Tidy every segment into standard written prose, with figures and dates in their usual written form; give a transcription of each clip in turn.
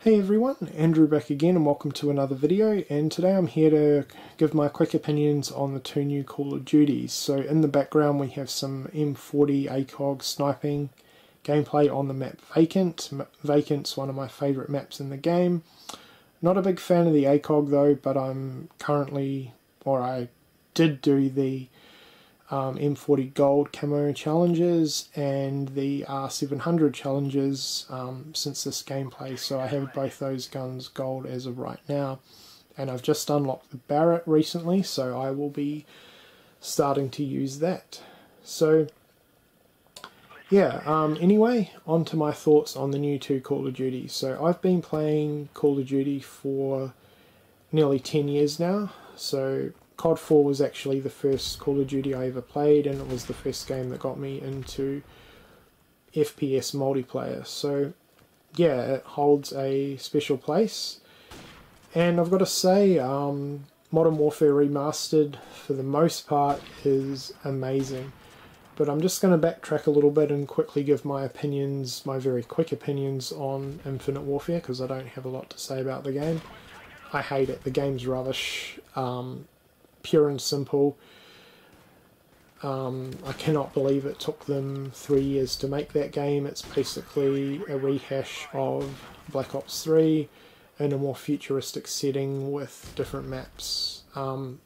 Hey everyone, Andrew back again and welcome to another video, and today I'm here to give my quick opinions on the two new Call of Duties. So in the background we have some M40 ACOG sniping gameplay on the map Vacant. Vacant's one of my favourite maps in the game. Not a big fan of the ACOG though, but I'm currently, or I did do the M40 Gold Camo challenges and the R700 challenges since this gameplay, so I have both those guns gold as of right now, and I've just unlocked the Barrett recently, so I will be starting to use that. So yeah, anyway, on to my thoughts on the new two Call of Duty. So I've been playing Call of Duty for nearly 10 years now, so COD 4 was actually the first Call of Duty I ever played, and it was the first game that got me into FPS multiplayer. So yeah, it holds a special place. And I've got to say, Modern Warfare Remastered, for the most part, is amazing. But I'm just going to backtrack a little bit and quickly give my opinions, my very quick opinions on Infinite Warfare, because I don't have a lot to say about the game. I hate it. The game's rubbish. Pure and simple. I cannot believe it took them 3 years to make that game. It's basically a rehash of Black Ops 3 in a more futuristic setting with different maps. The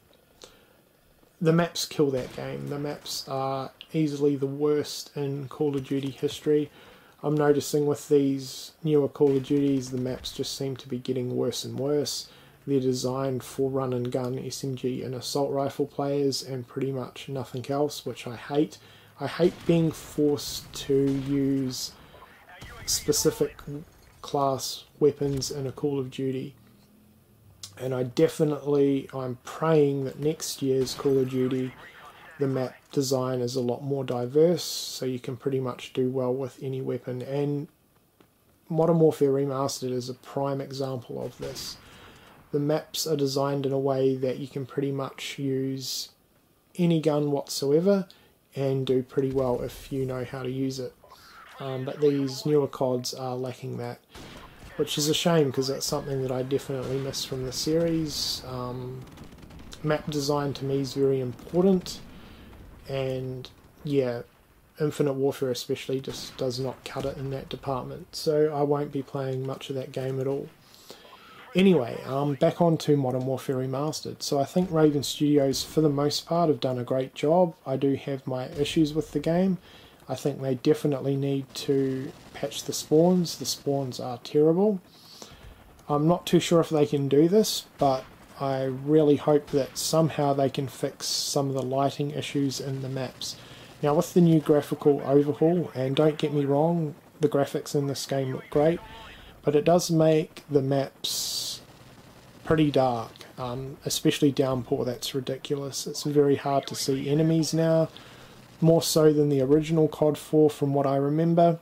maps kill that game. The maps are easily the worst in Call of Duty history. I'm noticing with these newer Call of Duties, the maps just seem to be getting worse and worse. They're designed for run and gun SMG and assault rifle players and pretty much nothing else, which I hate. I hate being forced to use specific class weapons in a Call of Duty. And I'm praying that next year's Call of Duty, the map design is a lot more diverse, so you can pretty much do well with any weapon. And Modern Warfare Remastered is a prime example of this. The maps are designed in a way that you can pretty much use any gun whatsoever and do pretty well if you know how to use it. But these newer CODs are lacking that, which is a shame because that's something that I definitely miss from the series. Map design to me is very important, and yeah, Infinite Warfare especially just does not cut it in that department, so I won't be playing much of that game at all. Anyway, back on to Modern Warfare Remastered. So I think Raven Studios, for the most part, have done a great job. I do have my issues with the game. I think they definitely need to patch the spawns. The spawns are terrible. I'm not too sure if they can do this, but I really hope that somehow they can fix some of the lighting issues in the maps. Now with the new graphical overhaul, and don't get me wrong, the graphics in this game look great, but it does make the maps pretty dark, especially Downpour. That's ridiculous. It's very hard to see enemies now, more so than the original COD 4 from what I remember.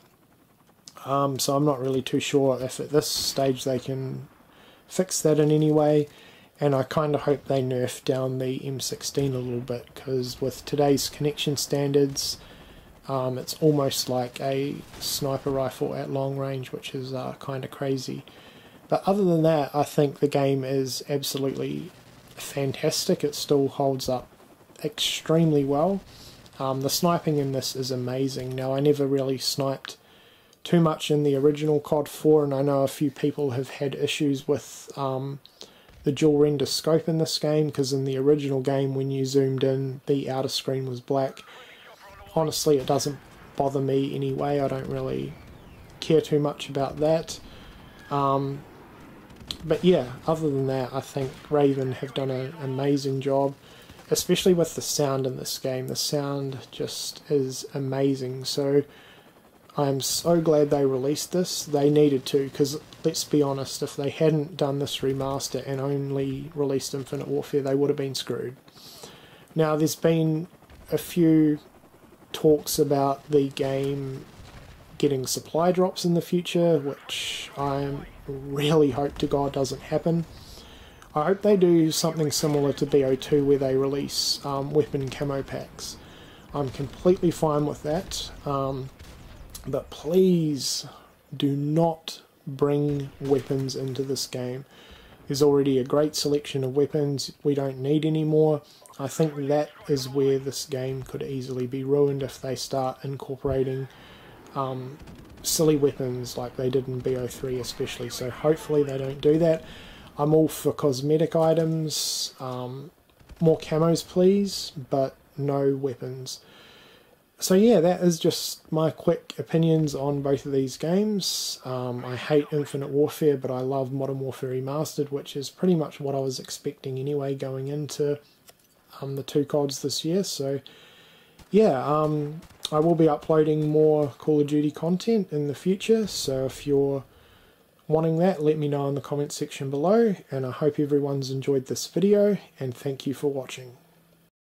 So I'm not really too sure if at this stage they can fix that in any way, and I kind of hope they nerf down the M16 a little bit, because with today's connection standards, it's almost like a sniper rifle at long range, which is kind of crazy. But other than that, I think the game is absolutely fantastic. It still holds up extremely well. The sniping in this is amazing. Now, I never really sniped too much in the original COD 4, and I know a few people have had issues with the dual render scope in this game, because in the original game, when you zoomed in, the outer screen was black. Honestly, it doesn't bother me anyway. I don't really care too much about that. But yeah, other than that, I think Raven have done an amazing job, especially with the sound in this game. The sound just is amazing. So I'm so glad they released this. They needed to, because let's be honest, if they hadn't done this remaster and only released Infinite Warfare, they would have been screwed. Now, there's been a few talks about the game getting supply drops in the future, which I really hope to God doesn't happen. I hope they do something similar to BO2 where they release weapon camo packs. I'm completely fine with that, but please do not bring weapons into this game. There's already a great selection of weapons, we don't need any more. I think that is where this game could easily be ruined if they start incorporating silly weapons like they did in BO3 especially, so hopefully they don't do that. I'm all for cosmetic items, more camos please, but no weapons. So yeah, that is just my quick opinions on both of these games. I hate Infinite Warfare, but I love Modern Warfare Remastered, which is pretty much what I was expecting anyway going into the 2 CODs this year. So yeah, I will be uploading more Call of Duty content in the future, so if you're wanting that, let me know in the comment section below, and I hope everyone's enjoyed this video, and thank you for watching.